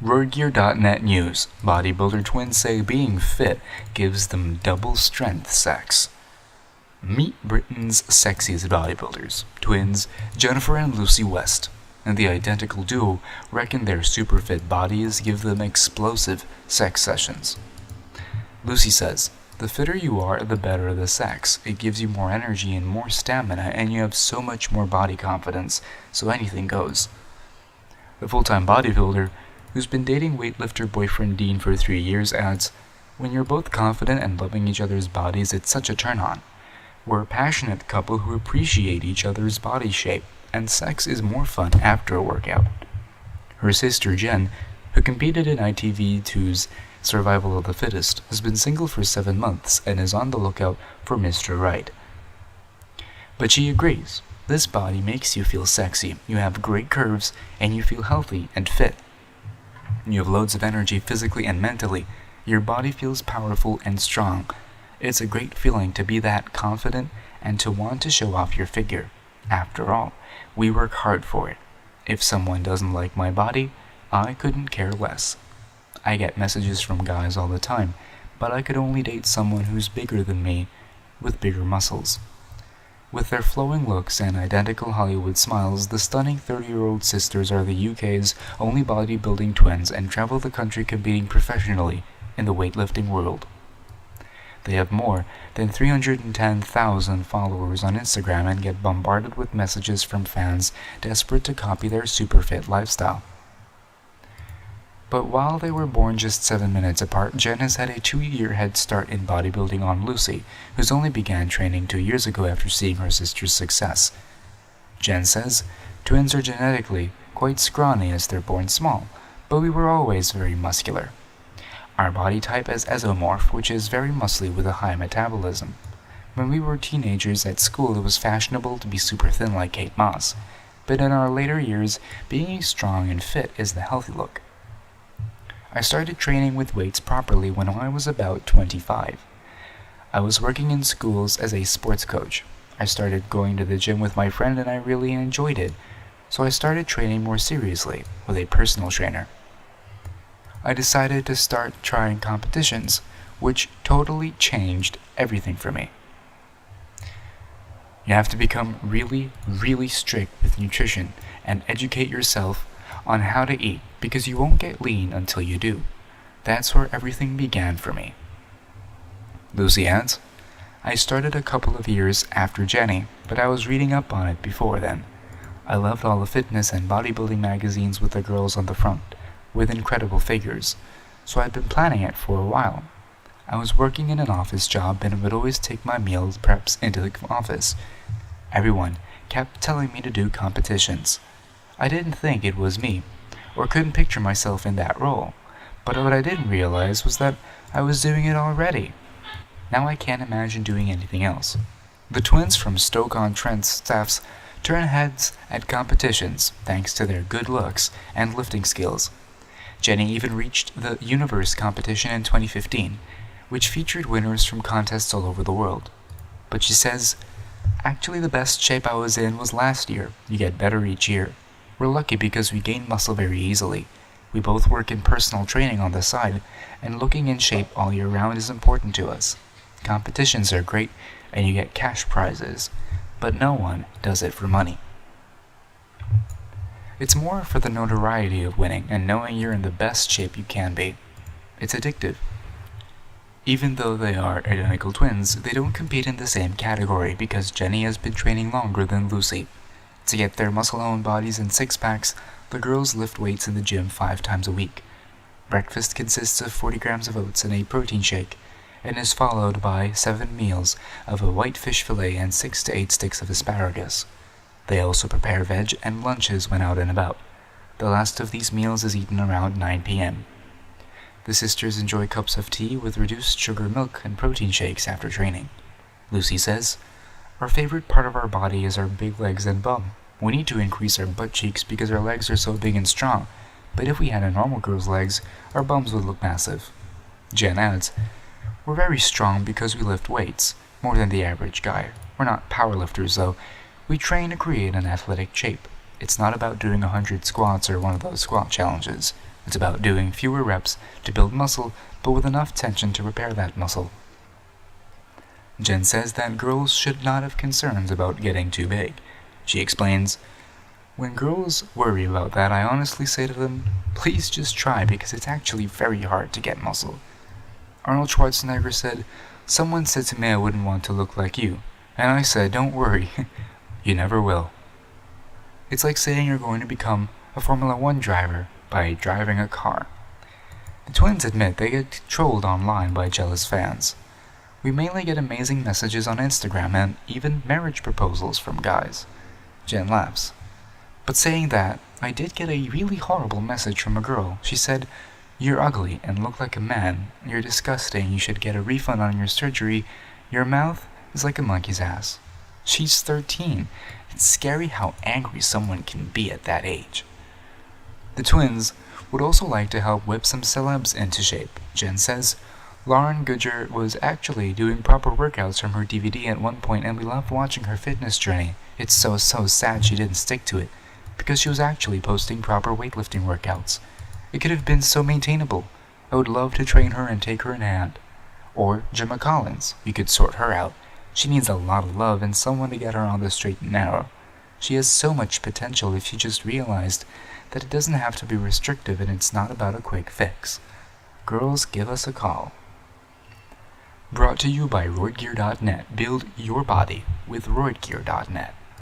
RoidGearNet news. Bodybuilder twins say being fit gives them double strength sex. Meet Britain's sexiest bodybuilders, twins Jennifer and Lucy West, and the identical duo reckon their super fit bodies give them explosive sex sessions. Lucy says, "The fitter you are, the better the sex. It gives you more energy and more stamina, and you have so much more body confidence, so anything goes." The full-time bodybuilder, who's been dating weightlifter boyfriend Dean for 3 years, adds, "When you're both confident and loving each other's bodies, it's such a turn-on. We're a passionate couple who appreciate each other's body shape, and sex is more fun after a workout." Her sister Jen, who competed in ITV2's Survival of the Fittest, has been single for 7 months and is on the lookout for Mr. Right. But she agrees, "This body makes you feel sexy, you have great curves, and you feel healthy and fit. You have loads of energy physically and mentally. Your body feels powerful and strong. It's a great feeling to be that confident and to want to show off your figure. After all, we work hard for it. If someone doesn't like my body, I couldn't care less. I get messages from guys all the time, but I could only date someone who's bigger than me, with bigger muscles." With their flowing looks and identical Hollywood smiles, the stunning 30-year-old sisters are the UK's only bodybuilding twins and travel the country competing professionally in the weightlifting world. They have more than 310,000 followers on Instagram and get bombarded with messages from fans desperate to copy their super fit lifestyle. But while they were born just 7 minutes apart, Jen has had a 2-year head start in bodybuilding on Lucy, who's only began training 2 years ago after seeing her sister's success. Jen says, "Twins are genetically quite scrawny as they're born small, but we were always very muscular. Our body type is esomorph, which is very muscly with a high metabolism. When we were teenagers at school, it was fashionable to be super thin like Kate Moss, but in our later years, being strong and fit is the healthy look. I started training with weights properly when I was about 25. I was working in schools as a sports coach. I started going to the gym with my friend and I really enjoyed it, so I started training more seriously with a personal trainer. I decided to start trying competitions, which totally changed everything for me. You have to become really, really strict with nutrition and educate yourself on how to eat, because you won't get lean until you do. That's where everything began for me." Lucy adds, "I started a couple of years after Jenny, but I was reading up on it before then. I loved all the fitness and bodybuilding magazines with the girls on the front, with incredible figures, so I'd been planning it for a while. I was working in an office job and would always take my meal preps into the office. Everyone kept telling me to do competitions. I didn't think it was me, or couldn't picture myself in that role, but what I didn't realize was that I was doing it already. Now I can't imagine doing anything else." The twins from Stoke-on-Trent staffs turn heads at competitions thanks to their good looks and lifting skills. Jenny even reached the Universe competition in 2015, which featured winners from contests all over the world. But she says, "Actually, the best shape I was in was last year. You get better each year. We're lucky because we gain muscle very easily. We both work in personal training on the side, and looking in shape all year round is important to us. Competitions are great, and you get cash prizes, but no one does it for money. It's more for the notoriety of winning and knowing you're in the best shape you can be. It's addictive." Even though they are identical twins, they don't compete in the same category because Jenny has been training longer than Lucy. To get their muscle-owned bodies and six-packs, the girls lift weights in the gym 5 times a week. Breakfast consists of 40 grams of oats and a protein shake, and is followed by 7 meals of a white fish fillet and 6 to 8 sticks of asparagus. They also prepare veg and lunches when out and about. The last of these meals is eaten around 9 p.m. The sisters enjoy cups of tea with reduced sugar milk and protein shakes after training. Lucy says, "Our favorite part of our body is our big legs and bum. We need to increase our butt cheeks because our legs are so big and strong, but if we had a normal girl's legs, our bums would look massive." Jen adds, "We're very strong because we lift weights, more than the average guy. We're not powerlifters though. We train to create an athletic shape. It's not about doing 100 squats or one of those squat challenges. It's about doing fewer reps to build muscle, but with enough tension to repair that muscle. Jen says that girls should not have concerns about getting too big. She explains, "When girls worry about that, I honestly say to them, please just try because it's actually very hard to get muscle." Arnold Schwarzenegger said, "Someone said to me I wouldn't want to look like you, and I said, don't worry, you never will." It's like saying you're going to become a Formula 1 driver by driving a car. The twins admit they get trolled online by jealous fans. "We mainly get amazing messages on Instagram and even marriage proposals from guys." Jen laughs. "But saying that, I did get a really horrible message from a girl. She said, 'You're ugly and look like a man. You're disgusting. You should get a refund on your surgery. Your mouth is like a monkey's ass.'" She's 13. It's scary how angry someone can be at that age. The twins would also like to help whip some celebs into shape. Jen says, "Lauren Goodger was actually doing proper workouts from her DVD at one point, and we loved watching her fitness journey. It's so sad she didn't stick to it, because she was actually posting proper weightlifting workouts. It could have been so maintainable. I would love to train her and take her in hand." Or Gemma Collins, we could sort her out. She needs a lot of love and someone to get her on the straight and narrow. She has so much potential if she just realized that it doesn't have to be restrictive and it's not about a quick fix. Girls, give us a call. Brought to you by RoidGearNet. Build your body with RoidGearNet.